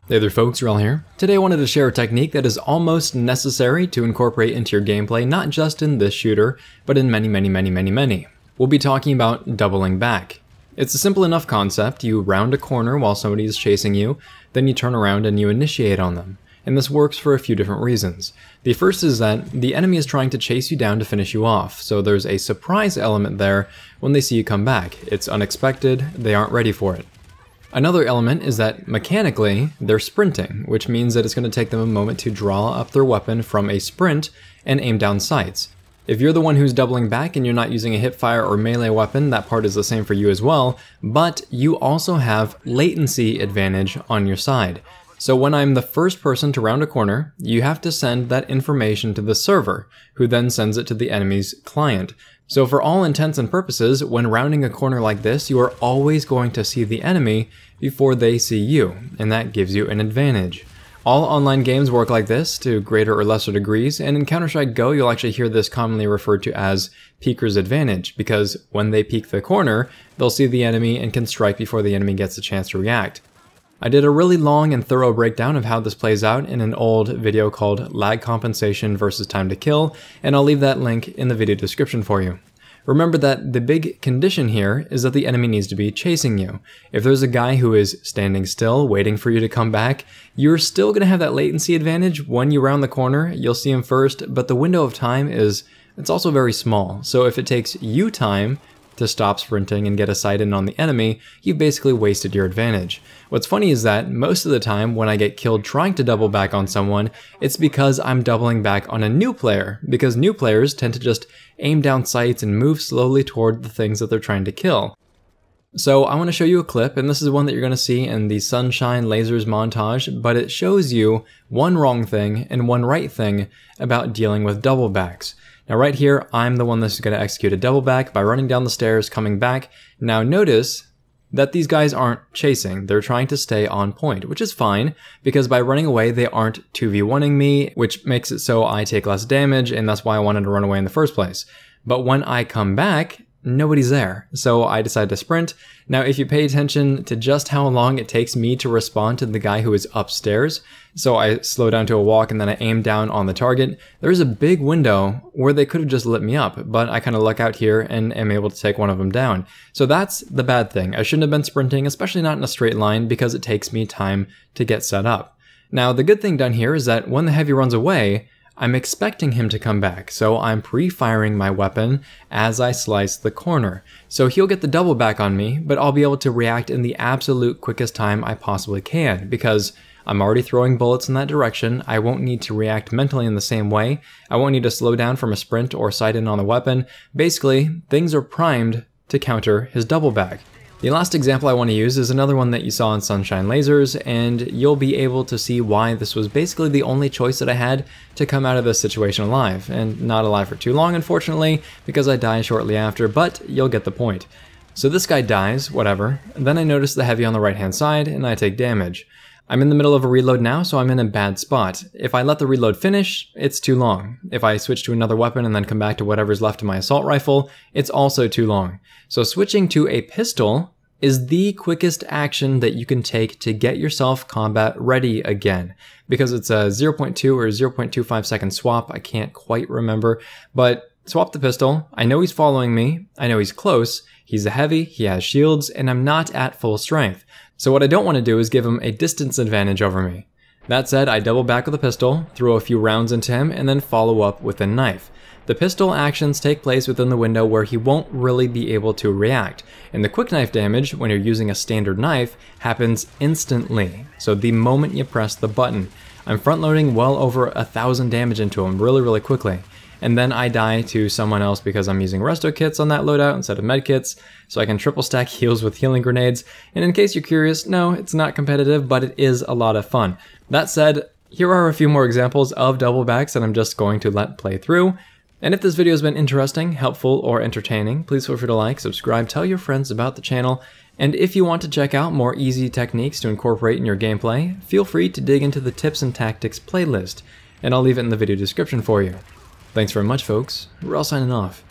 Hey there folks, Wrel here. Today I wanted to share a technique that is almost necessary to incorporate into your gameplay, not just in this shooter, but in many. We'll be talking about doubling back. It's a simple enough concept. You round a corner while somebody is chasing you, then you turn around and you initiate on them. And this works for a few different reasons. The first is that the enemy is trying to chase you down to finish you off, so there's a surprise element there when they see you come back. It's unexpected, they aren't ready for it. Another element is that mechanically, they're sprinting, which means that it's going to take them a moment to draw up their weapon from a sprint and aim down sights. If you're the one who's doubling back and you're not using a hipfire or melee weapon, that part is the same for you as well, but you also have latency advantage on your side. So when I'm the first person to round a corner, you have to send that information to the server, who then sends it to the enemy's client. So for all intents and purposes, when rounding a corner like this, you are always going to see the enemy before they see you, and that gives you an advantage. All online games work like this to greater or lesser degrees, and in Counter-Strike Go, you'll actually hear this commonly referred to as peeker's advantage, because when they peek the corner, they'll see the enemy and can strike before the enemy gets a chance to react. I did a really long and thorough breakdown of how this plays out in an old video called Lag Compensation versus Time to Kill, and I'll leave that link in the video description for you. Remember that the big condition here is that the enemy needs to be chasing you. If there's a guy who is standing still, waiting for you to come back, you're still going to have that latency advantage. When you round the corner, you'll see him first, but the window of time it's also very small. So if it takes you time to stop sprinting and get a sight in on the enemy, you've basically wasted your advantage. What's funny is that most of the time when I get killed trying to double back on someone, it's because I'm doubling back on a new player, because new players tend to just aim down sights and move slowly toward the things that they're trying to kill. So I want to show you a clip, and this is one that you're going to see in the Sunshine Lasers montage, but it shows you one wrong thing and one right thing about dealing with double backs. Now right here, I'm the one that's going to execute a double back by running down the stairs, coming back. Now notice that these guys aren't chasing. They're trying to stay on point, which is fine, because by running away, they aren't 2v1ing me, which makes it so I take less damage, and that's why I wanted to run away in the first place. But when I come back, nobody's there, so I decide to sprint. Now if you pay attention to just how long it takes me to respond to the guy who is upstairs, so I slow down to a walk and then I aim down on the target, there's a big window where they could have just lit me up, but I kind of luck out here and am able to take one of them down. So that's the bad thing. I shouldn't have been sprinting, especially not in a straight line, because it takes me time to get set up. Now the good thing done here is that when the heavy runs away, I'm expecting him to come back, so I'm pre-firing my weapon as I slice the corner. So he'll get the double back on me, but I'll be able to react in the absolute quickest time I possibly can, because I'm already throwing bullets in that direction. I won't need to react mentally in the same way. I won't need to slow down from a sprint or sight in on the weapon. Basically, things are primed to counter his double back. The last example I want to use is another one that you saw in Sunshine Lasers, and you'll be able to see why this was basically the only choice that I had to come out of this situation alive, and not alive for too long, unfortunately, because I die shortly after, but you'll get the point. So this guy dies, whatever, then I notice the heavy on the right-hand side, and I take damage. I'm in the middle of a reload now, so I'm in a bad spot. If I let the reload finish, it's too long. If I switch to another weapon and then come back to whatever's left of my assault rifle, it's also too long. So switching to a pistol is the quickest action that you can take to get yourself combat ready again, because it's a 0.2 or 0.25 second swap. I can't quite remember, but swap the pistol. I know he's following me. I know he's close. He's a heavy, he has shields, and I'm not at full strength. So what I don't want to do is give him a distance advantage over me. That said, I double back with a pistol, throw a few rounds into him, and then follow up with a knife. The pistol actions take place within the window where he won't really be able to react, and the quick knife damage, when you're using a standard knife, happens instantly. So the moment you press the button, I'm front loading well over 1,000 damage into him really quickly. And then I die to someone else because I'm using resto kits on that loadout instead of med kits, so I can triple stack heals with healing grenades. And in case you're curious, no, it's not competitive, but it is a lot of fun. That said, here are a few more examples of double backs that I'm just going to let play through. And if this video has been interesting, helpful, or entertaining, please feel free to like, subscribe, tell your friends about the channel, and if you want to check out more easy techniques to incorporate in your gameplay, feel free to dig into the Tips and Tactics playlist, and I'll leave it in the video description for you. Thanks very much, folks. Wrel signing off.